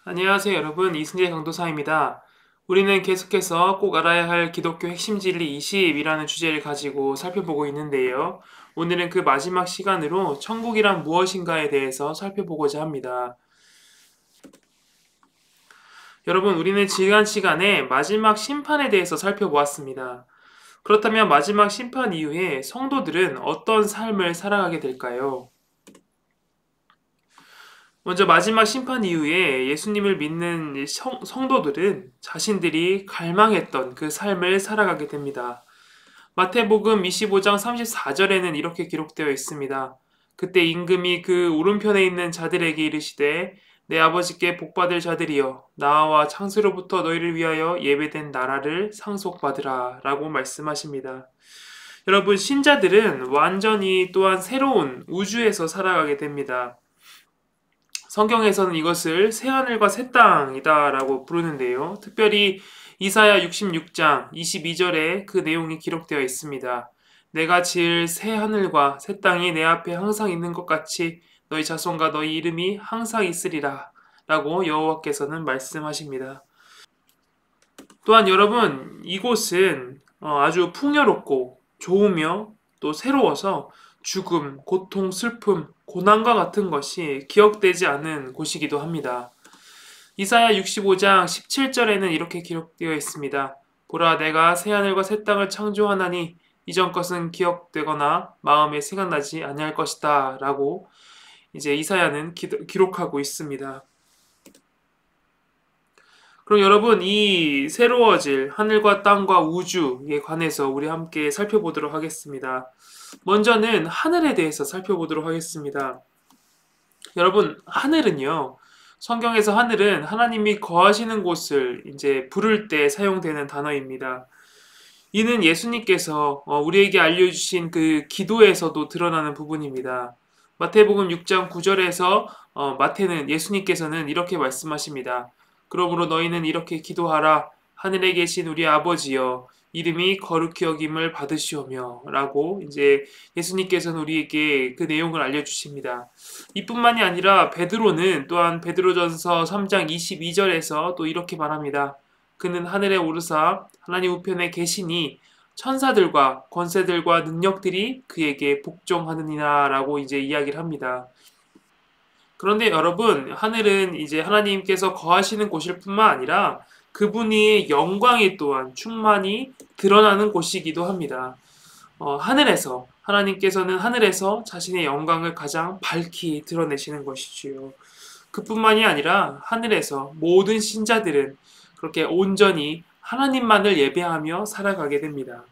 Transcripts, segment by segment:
안녕하세요 여러분, 이승재 강도사입니다. 우리는 계속해서 꼭 알아야 할 기독교 핵심 진리 20이라는 주제를 가지고 살펴보고 있는데요. 오늘은 그 마지막 시간으로 천국이란 무엇인가에 대해서 살펴보고자 합니다. 여러분, 우리는 지난 시간에 마지막 심판에 대해서 살펴보았습니다. 그렇다면 마지막 심판 이후에 성도들은 어떤 삶을 살아가게 될까요? 먼저 마지막 심판 이후에 예수님을 믿는 성도들은 자신들이 갈망했던 그 삶을 살아가게 됩니다. 마태복음 25장 34절에는 이렇게 기록되어 있습니다. 그때 임금이 그 오른편에 있는 자들에게 이르시되 내 아버지께 복받을 자들이여 나와 창세로부터 너희를 위하여 예배된 나라를 상속받으라 라고 말씀하십니다. 여러분, 신자들은 완전히 또한 새로운 우주에서 살아가게 됩니다. 성경에서는 이것을 새하늘과 새 땅이다라고 부르는데요. 특별히 이사야 66장 22절에 그 내용이 기록되어 있습니다. 내가 지을 새 하늘과 새 땅이 내 앞에 항상 있는 것 같이 너희 자손과 너희 이름이 항상 있으리라 라고 여호와께서는 말씀하십니다. 또한 여러분, 이곳은 아주 풍요롭고 좋으며 또 새로워서 죽음, 고통, 슬픔, 고난과 같은 것이 기억되지 않은 곳이기도 합니다. 이사야 65장 17절에는 이렇게 기록되어 있습니다. 보라, 내가 새하늘과 새 땅을 창조하나니 이전 것은 기억되거나 마음에 생각나지 아니할 것이다 라고 이제 이사야는 기록하고 있습니다. 그럼 여러분, 이 새로워질 하늘과 땅과 우주에 관해서 우리 함께 살펴보도록 하겠습니다. 먼저는 하늘에 대해서 살펴보도록 하겠습니다. 여러분, 하늘은요, 성경에서 하늘은 하나님이 거하시는 곳을 이제 부를 때 사용되는 단어입니다. 이는 예수님께서 우리에게 알려주신 그 기도에서도 드러나는 부분입니다. 마태복음 6장 9절에서 마태는 예수님께서는 이렇게 말씀하십니다. 그러므로 너희는 이렇게 기도하라. 하늘에 계신 우리 아버지여 이름이 거룩히 여김을 받으시오며 라고 이제 예수님께서는 우리에게 그 내용을 알려주십니다. 이뿐만이 아니라 베드로는 또한 베드로전서 3장 22절에서 또 이렇게 말합니다. 그는 하늘에 오르사 하나님 우편에 계시니 천사들과 권세들과 능력들이 그에게 복종하느니라 라고 이제 이야기를 합니다. 그런데 여러분, 하늘은 이제 하나님께서 거하시는 곳일 뿐만 아니라 그분이 영광이 또한 충만히 드러나는 곳이기도 합니다. 하나님께서는 하늘에서 자신의 영광을 가장 밝히 드러내시는 것이지요. 그뿐만이 아니라 하늘에서 모든 신자들은 그렇게 온전히 하나님만을 예배하며 살아가게 됩니다.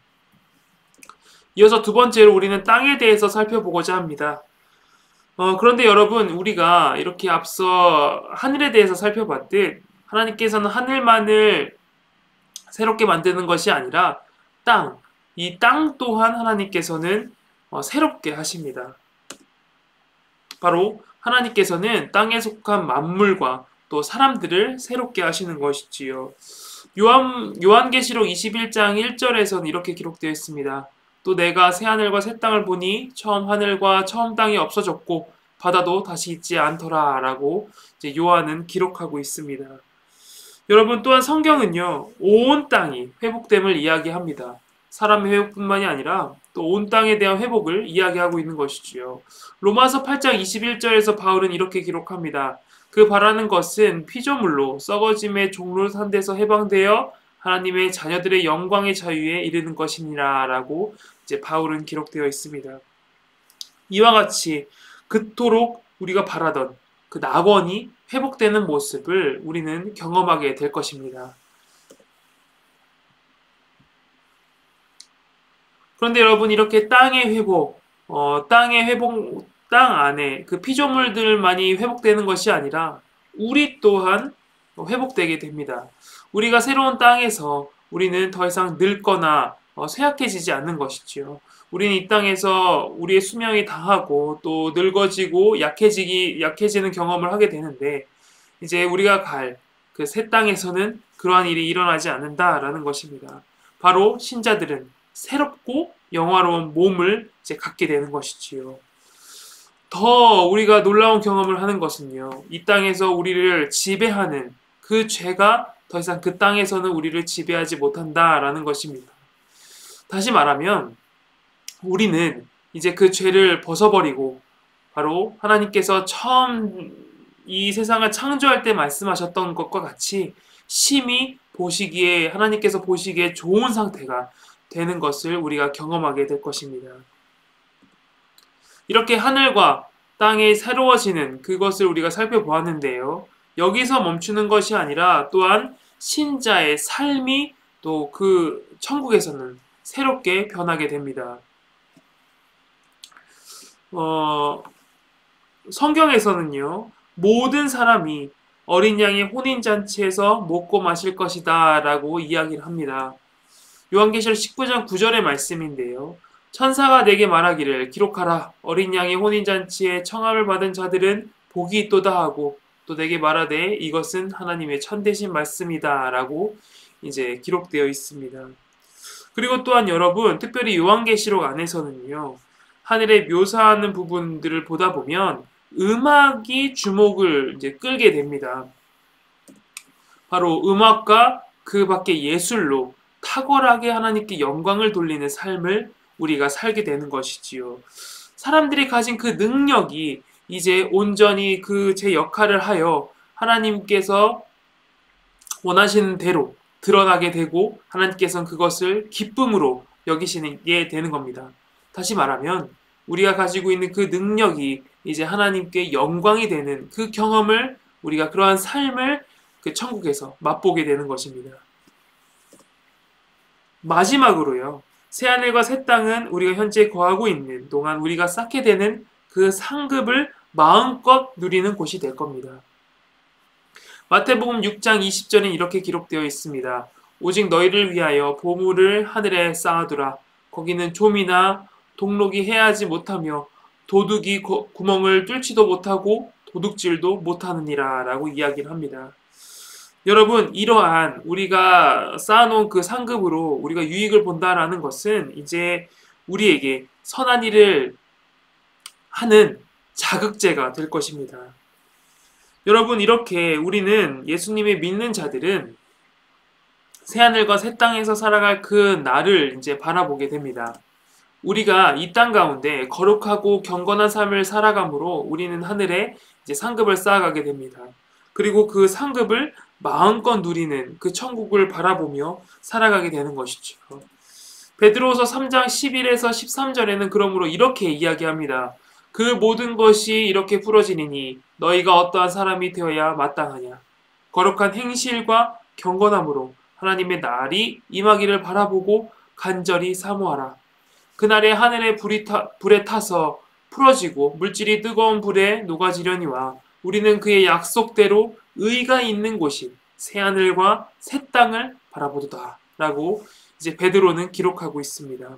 이어서 두 번째로 우리는 땅에 대해서 살펴보고자 합니다. 그런데 여러분, 우리가 이렇게 앞서 하늘에 대해서 살펴봤듯 하나님께서는 하늘만을 새롭게 만드는 것이 아니라 이 땅 또한 하나님께서는 새롭게 하십니다. 바로 하나님께서는 땅에 속한 만물과 또 사람들을 새롭게 하시는 것이지요. 요한계시록 21장 1절에서는 이렇게 기록되어 있습니다. 또 내가 새 하늘과 새 땅을 보니 처음 하늘과 처음 땅이 없어졌고 바다도 다시 있지 않더라 라고 이제 요한은 기록하고 있습니다. 여러분, 또한 성경은요, 온 땅이 회복됨을 이야기합니다. 사람의 회복뿐만이 아니라 또 온 땅에 대한 회복을 이야기하고 있는 것이지요. 로마서 8장 21절에서 바울은 이렇게 기록합니다. 그 바라는 것은 피조물로 썩어짐의 종로 산 데서 해방되어 하나님의 자녀들의 영광의 자유에 이르는 것이니라 라고 이제 바울은 기록되어 있습니다. 이와 같이 그토록 우리가 바라던 그 낙원이 회복되는 모습을 우리는 경험하게 될 것입니다. 그런데 여러분, 이렇게 땅 안에 그 피조물들만이 회복되는 것이 아니라 우리 또한 회복되게 됩니다. 우리가 새로운 땅에서 우리는 더 이상 늙거나 쇠약해지지 않는 것이지요. 우리는 이 땅에서 우리의 수명이 다하고 또 늙어지고 약해지는 경험을 하게 되는데 이제 우리가 갈 그 새 땅에서는 그러한 일이 일어나지 않는다라는 것입니다. 바로 신자들은 새롭고 영화로운 몸을 이제 갖게 되는 것이지요. 더 우리가 놀라운 경험을 하는 것은요, 이 땅에서 우리를 지배하는 그 죄가 더 이상 그 땅에서는 우리를 지배하지 못한다라는 것입니다. 다시 말하면 우리는 이제 그 죄를 벗어버리고 바로 하나님께서 처음 이 세상을 창조할 때 말씀하셨던 것과 같이 심히 보시기에 하나님께서 보시기에 좋은 상태가 되는 것을 우리가 경험하게 될 것입니다. 이렇게 하늘과 땅이 새로워지는 그것을 우리가 살펴보았는데요. 여기서 멈추는 것이 아니라 또한 신자의 삶이 또 그 천국에서는 새롭게 변하게 됩니다. 성경에서는요, 모든 사람이 어린 양의 혼인잔치에서 먹고 마실 것이다 라고 이야기를 합니다. 요한계시록 19장 9절의 말씀인데요. 천사가 내게 말하기를 기록하라. 어린 양의 혼인잔치에 청함을 받은 자들은 복이 있도다 하고 또 내게 말하되 이것은 하나님의 참되신 말씀이다 라고 이제 기록되어 있습니다. 그리고 또한 여러분, 특별히 요한계시록 안에서는요, 하늘에 묘사하는 부분들을 보다 보면 음악이 주목을 이제 끌게 됩니다. 바로 음악과 그 밖의 예술로 탁월하게 하나님께 영광을 돌리는 삶을 우리가 살게 되는 것이지요. 사람들이 가진 그 능력이 이제 온전히 그 제 역할을 하여 하나님께서 원하시는 대로 드러나게 되고 하나님께서는 그것을 기쁨으로 여기시게 되는 겁니다. 다시 말하면 우리가 가지고 있는 그 능력이 이제 하나님께 영광이 되는 그 경험을 우리가 그러한 삶을 그 천국에서 맛보게 되는 것입니다. 마지막으로요. 새하늘과 새 땅은 우리가 현재 거하고 있는 동안 우리가 쌓게 되는 그 상급을 마음껏 누리는 곳이 될 겁니다. 마태복음 6장 20절엔 이렇게 기록되어 있습니다. 오직 너희를 위하여 보물을 하늘에 쌓아두라. 거기는 좀이나 동록이 해하지 못하며 도둑이 구멍을 뚫지도 못하고 도둑질도 못하느니라 라고 이야기를 합니다. 여러분, 이러한 우리가 쌓아놓은 그 상급으로 우리가 유익을 본다라는 것은 이제 우리에게 선한 일을 하는 자극제가 될 것입니다. 여러분, 이렇게 우리는 예수님의 믿는 자들은 새하늘과 새 땅에서 살아갈 그 날을 이제 바라보게 됩니다. 우리가 이 땅 가운데 거룩하고 경건한 삶을 살아감으로 우리는 하늘에 이제 상급을 쌓아가게 됩니다. 그리고 그 상급을 마음껏 누리는 그 천국을 바라보며 살아가게 되는 것이죠. 베드로후서 3장 11에서 13절에는 그러므로 이렇게 이야기합니다. 그 모든 것이 이렇게 풀어지니니 너희가 어떠한 사람이 되어야 마땅하냐. 거룩한 행실과 경건함으로 하나님의 날이 임하기를 바라보고 간절히 사모하라. 그날에 하늘의 불에 타서 풀어지고 물질이 뜨거운 불에 녹아지려니와 우리는 그의 약속대로 의가 있는 곳인 새하늘과 새 땅을 바라보도다 라고 이제 베드로는 기록하고 있습니다.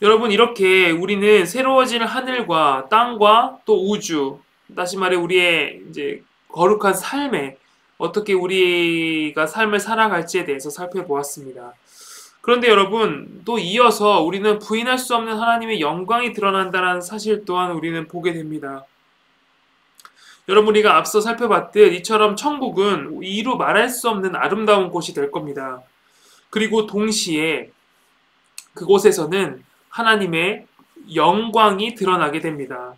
여러분, 이렇게 우리는 새로워질 하늘과 땅과 또 우주, 다시 말해 우리의 이제 거룩한 삶에 어떻게 우리가 삶을 살아갈지에 대해서 살펴보았습니다. 그런데 여러분, 또 이어서 우리는 부인할 수 없는 하나님의 영광이 드러난다는 사실 또한 우리는 보게 됩니다. 여러분, 우리가 앞서 살펴봤듯 이처럼 천국은 이루 말할 수 없는 아름다운 곳이 될 겁니다. 그리고 동시에 그곳에서는 하나님의 영광이 드러나게 됩니다.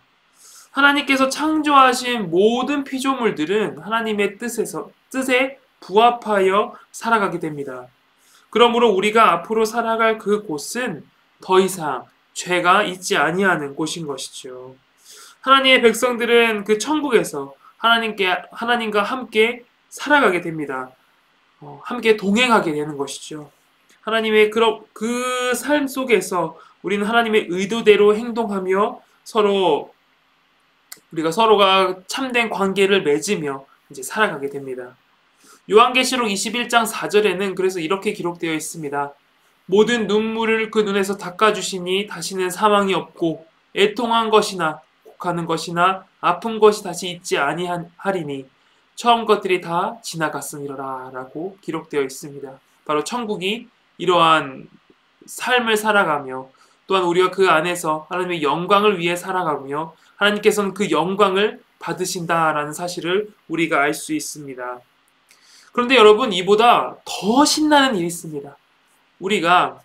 하나님께서 창조하신 모든 피조물들은 하나님의 뜻에 부합하여 살아가게 됩니다. 그러므로 우리가 앞으로 살아갈 그 곳은 더 이상 죄가 있지 아니하는 곳인 것이죠. 하나님의 백성들은 그 천국에서 하나님과 함께 살아가게 됩니다. 함께 동행하게 되는 것이죠. 하나님의 그 삶 속에서 우리는 하나님의 의도대로 행동하며 우리가 서로가 참된 관계를 맺으며 이제 살아가게 됩니다. 요한계시록 21장 4절에는 그래서 이렇게 기록되어 있습니다. 모든 눈물을 그 눈에서 닦아주시니 다시는 사망이 없고 애통한 것이나 곡하는 것이나 아픈 것이 다시 있지 아니하리니 처음 것들이 다 지나갔으니라 라고 기록되어 있습니다. 바로 천국이 이러한 삶을 살아가며 또한 우리가 그 안에서 하나님의 영광을 위해 살아가며 하나님께서는 그 영광을 받으신다라는 사실을 우리가 알 수 있습니다. 그런데 여러분, 이보다 더 신나는 일이 있습니다. 우리가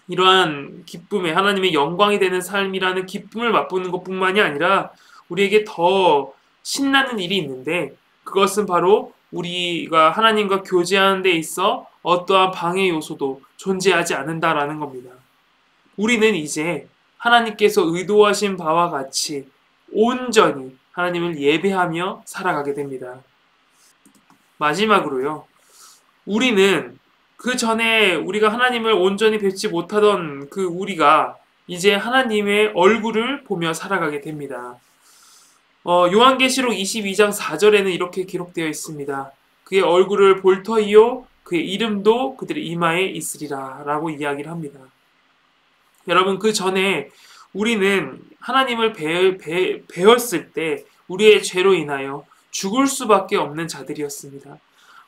이러한 기쁨에 하나님의 영광이 되는 삶이라는 기쁨을 맛보는 것뿐만이 아니라 우리에게 더 신나는 일이 있는데, 그것은 바로 우리가 하나님과 교제하는 데 있어 어떠한 방해 요소도 존재하지 않는다라는 겁니다. 우리는 이제 하나님께서 의도하신 바와 같이 온전히 하나님을 예배하며 살아가게 됩니다. 마지막으로요, 우리는 그 전에 우리가 하나님을 온전히 뵙지 못하던 그 우리가 이제 하나님의 얼굴을 보며 살아가게 됩니다. 요한계시록 22장 4절에는 이렇게 기록되어 있습니다. 그의 얼굴을 볼 터이요 그의 이름도 그들의 이마에 있으리라 라고 이야기를 합니다. 여러분, 그 전에 우리는 하나님을 배웠을 때 우리의 죄로 인하여 죽을 수밖에 없는 자들이었습니다.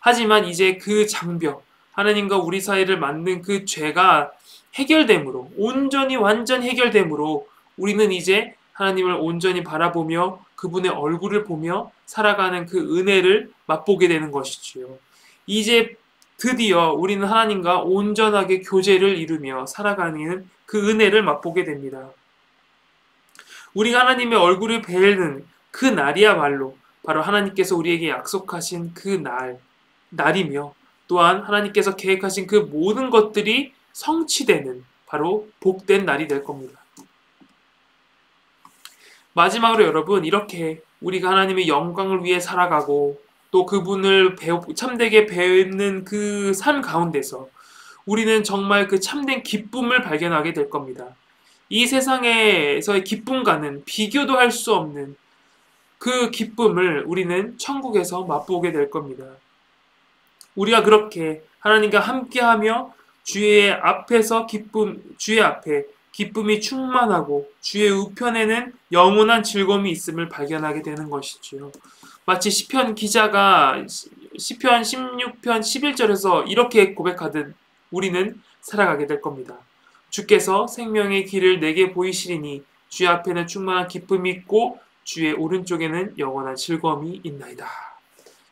하지만 이제 그 장벽, 하나님과 우리 사이를 만든 그 죄가 해결됨으로, 온전히 완전히 해결됨으로 우리는 이제 하나님을 온전히 바라보며 그분의 얼굴을 보며 살아가는 그 은혜를 맛보게 되는 것이지요. 이제 드디어 우리는 하나님과 온전하게 교제를 이루며 살아가는 그 은혜를 맛보게 됩니다. 우리가 하나님의 얼굴을 뵈는 그 날이야말로 바로 하나님께서 우리에게 약속하신 그 날이며, 또한 하나님께서 계획하신 그 모든 것들이 성취되는 바로 복된 날이 될 겁니다. 마지막으로 여러분, 이렇게 우리가 하나님의 영광을 위해 살아가고 또 그분을 참되게 배우는 그 삶 가운데서 우리는 정말 그 참된 기쁨을 발견하게 될 겁니다. 이 세상에서의 기쁨과는 비교도 할 수 없는 그 기쁨을 우리는 천국에서 맛보게 될 겁니다. 우리가 그렇게 하나님과 함께하며 주의 앞에서 주의 앞에 기쁨이 충만하고 주의 우편에는 영원한 즐거움이 있음을 발견하게 되는 것이지요. 마치 시편 기자가 시편 16편 11절에서 이렇게 고백하듯 우리는 살아가게 될 겁니다. 주께서 생명의 길을 내게 보이시리니 주의 앞에는 충만한 기쁨이 있고 주의 오른쪽에는 영원한 즐거움이 있나이다.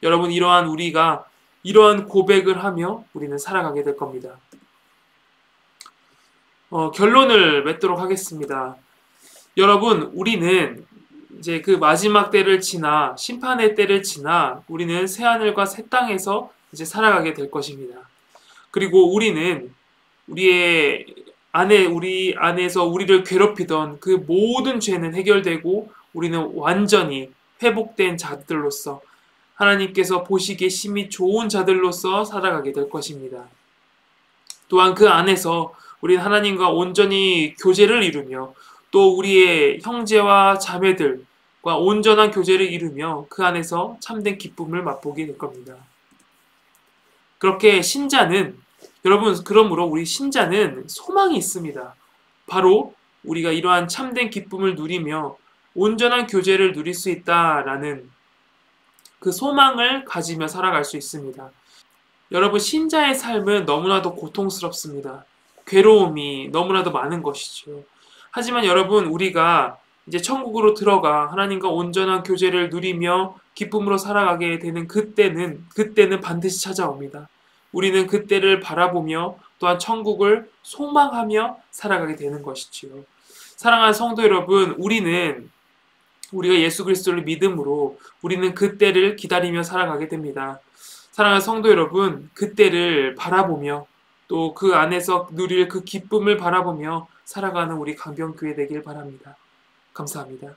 여러분, 우리가 이러한 고백을 하며 우리는 살아가게 될 겁니다. 결론을 맺도록 하겠습니다. 여러분, 우리는 이제 그 마지막 때를 지나 심판의 때를 지나 우리는 새하늘과 새 땅에서 이제 살아가게 될 것입니다. 그리고 우리는 우리 안에서 우리를 괴롭히던 그 모든 죄는 해결되고 우리는 완전히 회복된 자들로서 하나님께서 보시기에 심히 좋은 자들로서 살아가게 될 것입니다. 또한 그 안에서 우리는 하나님과 온전히 교제를 이루며 또 우리의 형제와 자매들과 온전한 교제를 이루며 그 안에서 참된 기쁨을 맛보게 될 겁니다. 그렇게 그러므로 우리 신자는 소망이 있습니다. 바로 우리가 이러한 참된 기쁨을 누리며 온전한 교제를 누릴 수 있다라는 그 소망을 가지며 살아갈 수 있습니다. 여러분, 신자의 삶은 너무나도 고통스럽습니다. 괴로움이 너무나도 많은 것이죠. 하지만 여러분, 우리가 이제 천국으로 들어가 하나님과 온전한 교제를 누리며 기쁨으로 살아가게 되는 그때는 반드시 찾아옵니다. 우리는 그때를 바라보며 또한 천국을 소망하며 살아가게 되는 것이지요. 사랑하는 성도 여러분, 우리가 예수 그리스도를 믿음으로 우리는 그때를 기다리며 살아가게 됩니다. 사랑하는 성도 여러분, 그때를 바라보며 또 그 안에서 누릴 그 기쁨을 바라보며 살아가는 우리 강변교회 되길 바랍니다. 감사합니다.